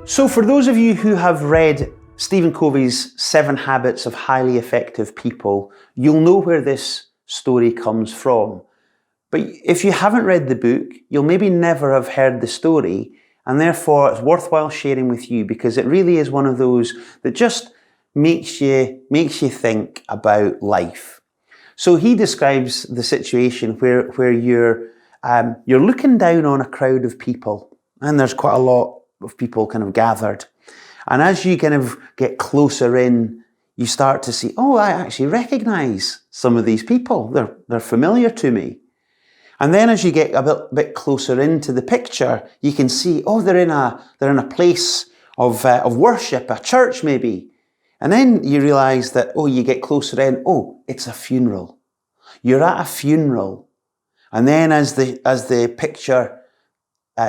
So for those of you who have read Stephen Covey's 7 Habits of Highly Effective People, you'll know where this story comes from. But if you haven't read the book, you'll maybe never have heard the story, and therefore it's worthwhile sharing with you because it really is one of those that just makes you think about life. So he describes the situation where you're looking down on a crowd of people, and there's quite a lot of people kind of gathered. And as you kind of get closer in, you start to see, oh, I actually recognize some of these people. They're familiar to me. And then as you get a bit closer into the picture, you can see, oh, they're in a place of worship, a church maybe. And then you realize that, oh, you get closer in, oh, it's a funeral. You're at a funeral. And then as the picture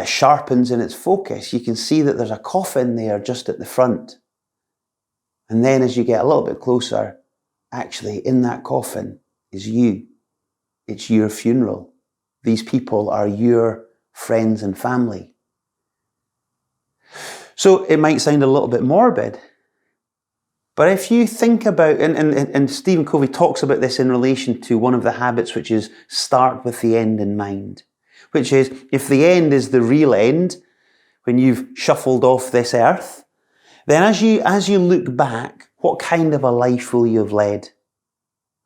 sharpens in its focus, you can see that there's a coffin there just at the front. And then as you get a little bit closer, actually in that coffin is you. It's your funeral. These people are your friends and family. So it might sound a little bit morbid, but if you think about, and Stephen Covey talks about this in relation to one of the habits, which is start with the end in mind, which is if the end is the real end, when you've shuffled off this earth, then as you look back, what kind of a life will you have led?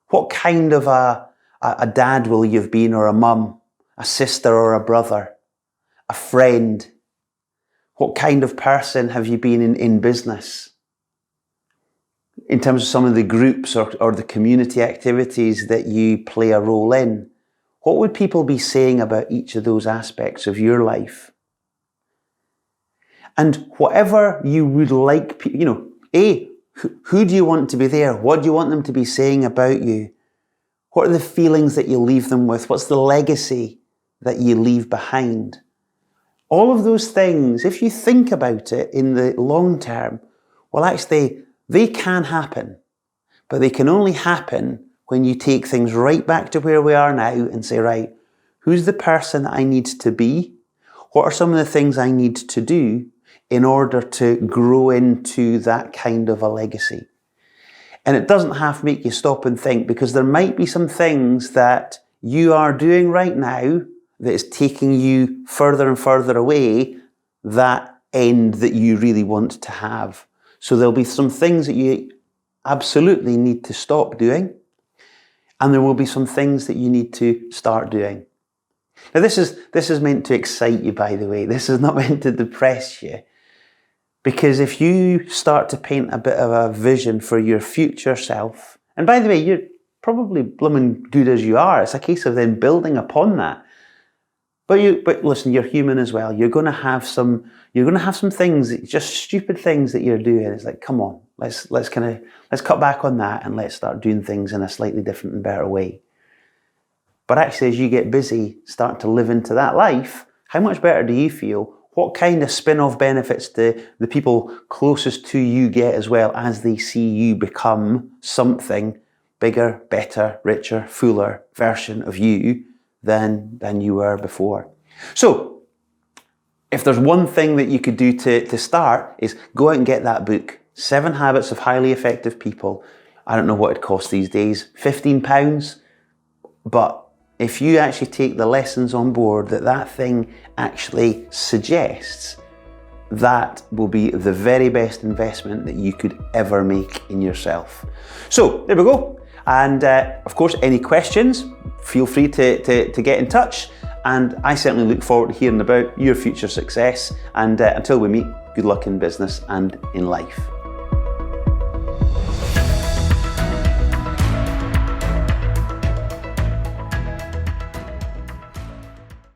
What kind of a dad will you have been, or a mum? A sister or a brother, a friend? What kind of person have you been in business? In terms of some of the groups or the community activities that you play a role in, what would people be saying about each of those aspects of your life? And whatever you would like, who do you want to be there? What do you want them to be saying about you? What are the feelings that you leave them with? What's the legacy that you leave behind? All of those things, if you think about it in the long term, well, actually, they can happen, but they can only happen when you take things right back to where we are now and say, right, who's the person that I need to be? What are some of the things I need to do in order to grow into that kind of a legacy? And it doesn't have to make you stop and think, because there might be some things that you are doing right now that is taking you further and further away that end that you really want to have. So there'll be some things that you absolutely need to stop doing, and there will be some things that you need to start doing. Now this is meant to excite you, by the way. This is not meant to depress you. Because if you start to paint a bit of a vision for your future self, and by the way, you're probably blooming good as you are. It's a case of then building upon that. But listen, you're human as well. You're going to have some things, just stupid things that you're doing. It's like, come on, let's cut back on that and let's start doing things in a slightly different and better way. But actually, as you get busy, start to live into that life, how much better do you feel? What kind of spin-off benefits do the people closest to you get as well as they see you become something bigger, better, richer, fuller version of you than you were before? So, if there's one thing that you could do to start, is go out and get that book, 7 Habits of Highly Effective People. I don't know what it costs these days, £15, but if you actually take the lessons on board that thing actually suggests, that will be the very best investment that you could ever make in yourself. So there we go. And of course, any questions, feel free to get in touch. And I certainly look forward to hearing about your future success. And until we meet, good luck in business and in life.